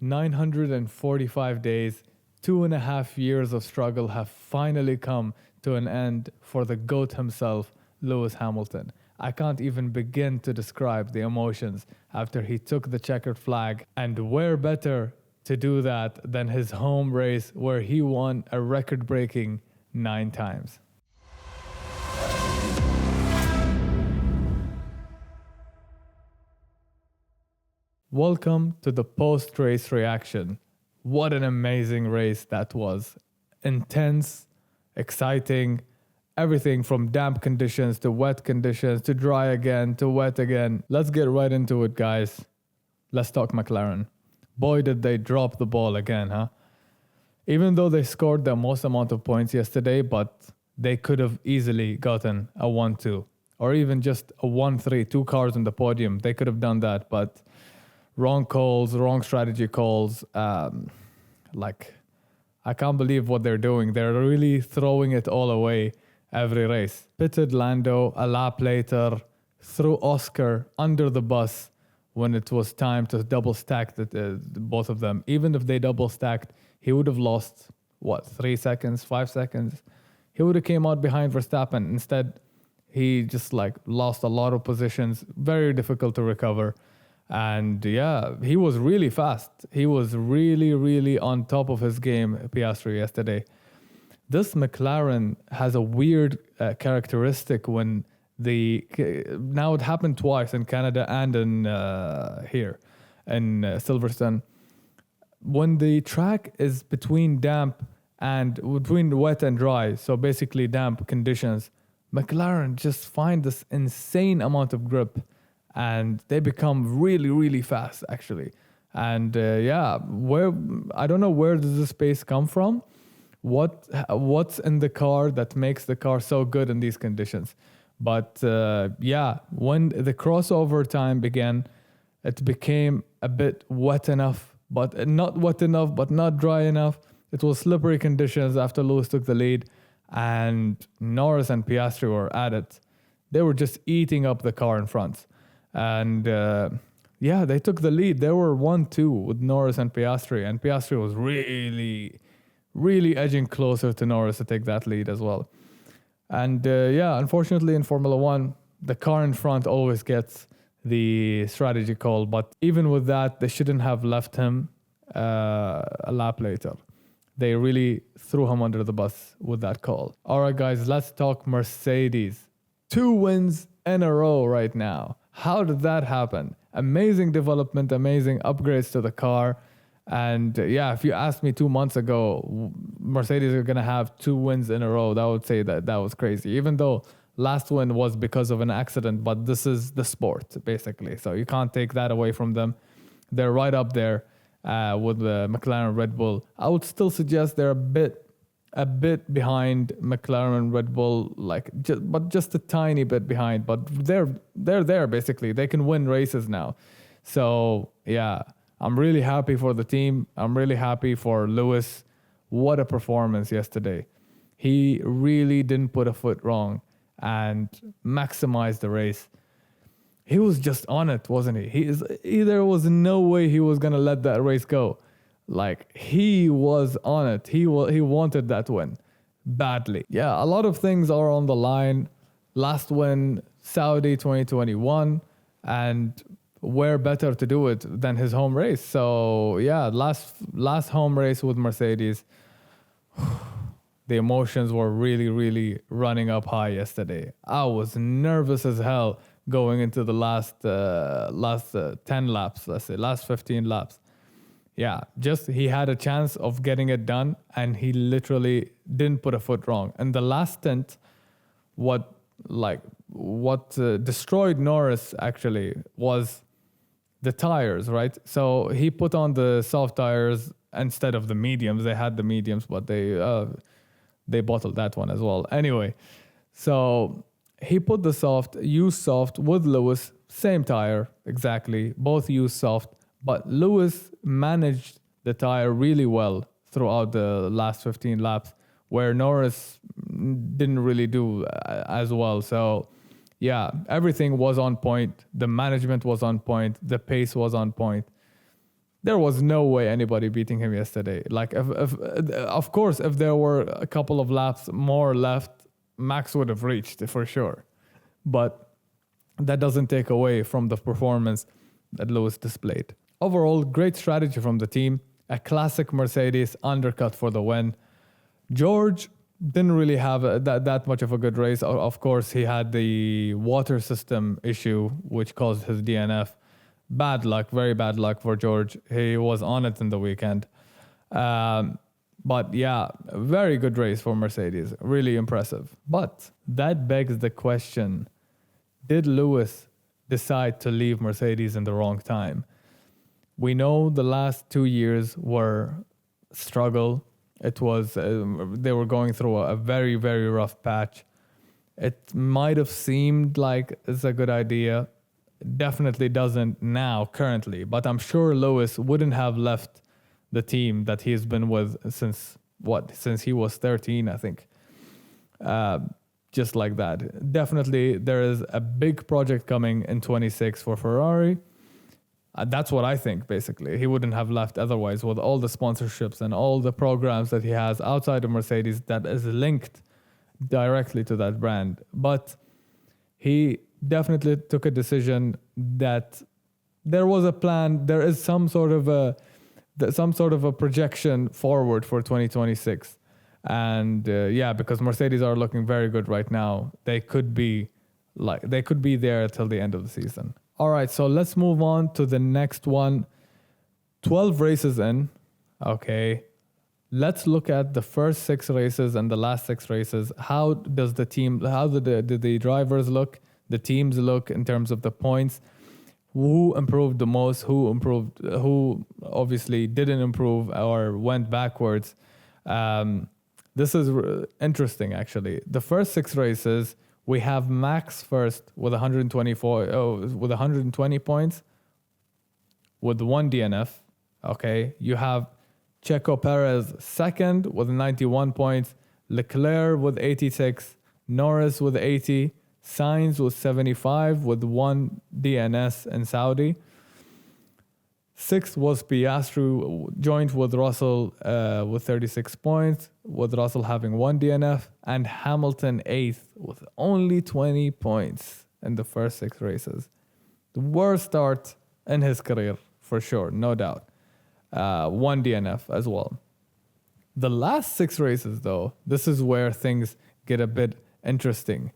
945 days, 2.5 years of struggle have finally come to an end for the GOAT himself, Lewis Hamilton. I can't even begin to describe the emotions after he took the checkered flag, and where better to do that than his home race where he won a record-breaking 9 times. Welcome to the post-race reaction. What an amazing race that was. Intense, exciting, everything from damp conditions to wet conditions to dry again to wet again. Let's get right into it, guys. Let's talk McLaren. Boy, did they drop the ball again, huh? Even though they scored the most amount of points yesterday, but they could have easily gotten a 1-2 or even just a 1-3, 2 cars on the podium. They could have done that, but wrong calls, wrong strategy calls. I can't believe what they're doing. They're really throwing it all away every race. Pitted Lando a lap later, threw Oscar under the bus when it was time to double stack both of them. Even if they double stacked, he would have lost, 3 seconds, 5 seconds? He would have came out behind Verstappen. Instead, he just lost a lot of positions. Very difficult to recover. And yeah, he was really fast. He was really, really on top of his game, Piastri, yesterday. This McLaren has a weird characteristic when now it happened twice in Canada and in here in Silverstone. When the track is between wet and dry, so basically damp conditions, McLaren just find this insane amount of grip and they become really, really fast actually. And I don't know where does this pace come from. What's in the car that makes the car so good in these conditions? But when the crossover time began, it became a bit wet enough, but not wet enough, but not dry enough. It was slippery conditions after Lewis took the lead, and Norris and Piastri were at it. They were just eating up the car in front. And they took the lead. They were 1-2 with Norris and Piastri was really, really edging closer to Norris to take that lead as well. And unfortunately in Formula One, the car in front always gets the strategy call. But even with that, they shouldn't have left him a lap later. They really threw him under the bus with that call. All right, guys, let's talk Mercedes. 2 wins in a row right now. How did that happen? Amazing development, amazing upgrades to the car. And if you asked me 2 months ago, Mercedes are going to have 2 wins in a row, I would say that was crazy. Even though last win was because of an accident, but this is the sport, basically. So you can't take that away from them. They're right up there with the McLaren Red Bull. I would still suggest they're a bit behind McLaren Red Bull, but just a tiny bit behind. But they're there, basically. They can win races now. So, I'm really happy for the team. I'm really happy for Lewis. What a performance yesterday. He really didn't put a foot wrong and maximized the race. He was just on it, wasn't he? There was no way he was going to let that race go. He was on it. He wanted that win badly. Yeah, a lot of things are on the line. Last win, Saudi 2021, and where better to do it than his home race? So last home race with Mercedes, the emotions were really, really running up high yesterday. I was nervous as hell going into the last 10 laps, let's say, last 15 laps. Yeah, just he had a chance of getting it done, and he literally didn't put a foot wrong. And the last stint, what destroyed Norris actually was the tires, right? So he put on the soft tires instead of the mediums. They had the mediums, but they bottled that one as well. Anyway, so he put the used soft with Lewis, same tire, exactly. Both used soft, but Lewis managed the tire really well throughout the last 15 laps, where Norris didn't really do as well. So yeah, everything was on point. The management was on point. The pace was on point. There was no way anybody beating him yesterday. Like, if of course, if there were a couple of laps more left, Max would have reached for sure. But that doesn't take away from the performance that Lewis displayed. Overall, great strategy from the team. A classic Mercedes undercut for the win. George didn't really have that much of a good race. Of course, he had the water system issue, which caused his DNF. Bad luck, very bad luck for George. He was on it in the weekend. But yeah, very good race for Mercedes. Really impressive. But that begs the question, did Lewis decide to leave Mercedes in the wrong time? We know the last 2 years were struggle. It was they were going through a very, very rough patch. It might have seemed like it's a good idea. Definitely doesn't now, currently. But I'm sure Lewis wouldn't have left the team that he's been with since he was 13, I think. Just like that. Definitely, there is a big project coming in 26 for Ferrari. That's what I think, basically. He wouldn't have left otherwise with all the sponsorships and all the programs that he has outside of Mercedes that is linked directly to that brand. But he definitely took a decision that there was a plan. There is some sort of a projection forward for 2026. And because Mercedes are looking very good right now, they could be there till the end of the season. All right, so let's move on to the next one. 12 races in. Okay. Let's look at the first 6 races and the last 6 races. How did the drivers look? The teams look in terms of the points? Who improved the most? Who obviously didn't improve or went backwards? This is interesting, actually. The first 6 races, we have Max first with 120 points, with 1 DNF. Okay, you have Checo Perez second with 91 points, Leclerc with 86, Norris with 80, Sainz with 75 with 1 DNS in Saudi. 6th was Piastri, joined with Russell with 36 points, with Russell having 1 DNF, and Hamilton 8th with only 20 points in the first 6 races. The worst start in his career, for sure, no doubt. 1 DNF as well. The last 6 races, though, this is where things get a bit interesting.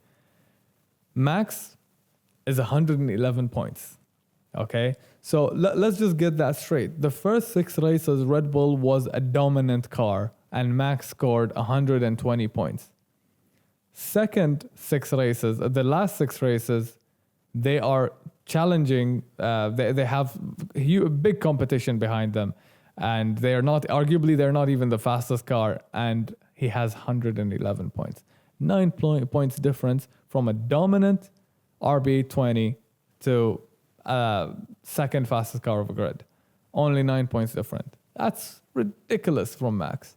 Max is 111 points. Okay, so let's just get that straight. The first 6 races, Red Bull was a dominant car, and Max scored 120 points. Second 6 races, the last 6 races, they are challenging. They have big competition behind them, and they're not even the fastest car. And he has 111 points, 9 points difference from a dominant RB20 to second fastest car of a grid. Only 9 points different. That's ridiculous from Max.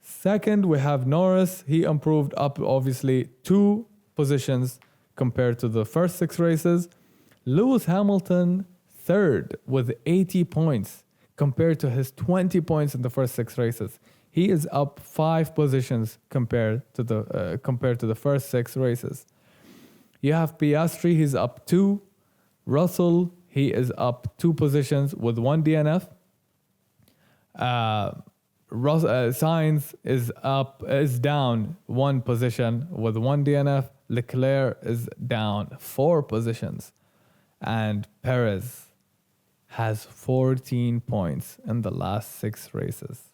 Second, we have Norris. He improved up, obviously, 2 positions compared to the first 6 races. Lewis Hamilton, third with 80 points compared to his 20 points in the first 6 races. He is up 5 positions compared to the first 6 races. You have Piastri, he's up 2. Russell, he is up 2 positions with 1 DNF. Sainz is down 1 position with 1 DNF. Leclerc is down 4 positions. And Perez has 14 points in the last 6 races.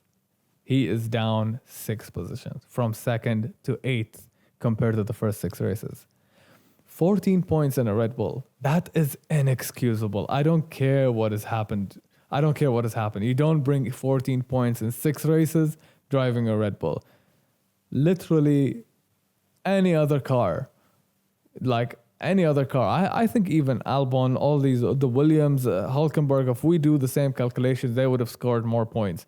He is down 6 positions from 2nd to 8th compared to the first 6 races. 14 points in a Red Bull. That is inexcusable. I don't care what has happened. You don't bring 14 points in 6 races driving a Red Bull. Literally any other car. I think even Albon, all these, the Williams, Hulkenberg, if we do the same calculations, they would have scored more points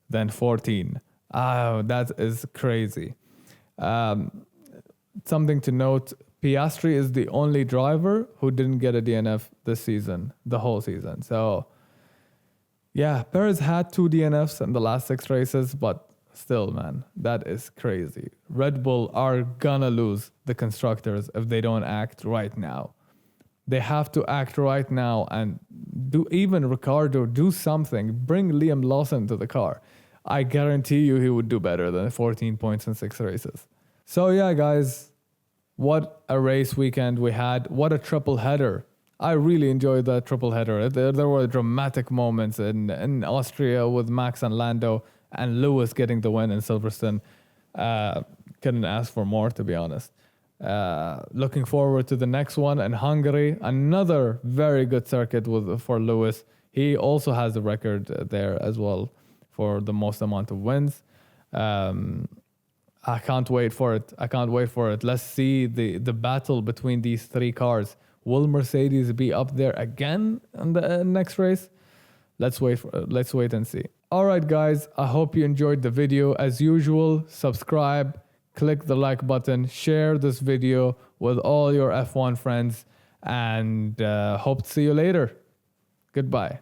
than 14. That is crazy. Something to note, Piastri is the only driver who didn't get a DNF this season, the whole season. So Yeah, Perez had 2 DNFs in the last 6 races, but still, man, that is crazy. Red Bull are gonna lose the constructors if they don't act right now. They have to act right now and do, even Ricardo, do something. Bring Liam Lawson to the car. I guarantee you he would do better than 14 points in 6 races. So yeah, guys, what a race weekend we had. What a triple header. I really enjoyed that triple header. There were dramatic moments in Austria with Max and Lando, and Lewis getting the win in Silverstone. Couldn't ask for more, to be honest. Looking forward to the next one in Hungary. Another very good circuit for Lewis. He also has the record there as well for the most amount of wins. I can't wait for it. Let's see the battle between these 3 cars. Will Mercedes be up there again in the next race? Let's wait and see. All right, guys, I hope you enjoyed the video. As usual, subscribe, click the like button, share this video with all your F1 friends, and hope to see you later. Goodbye.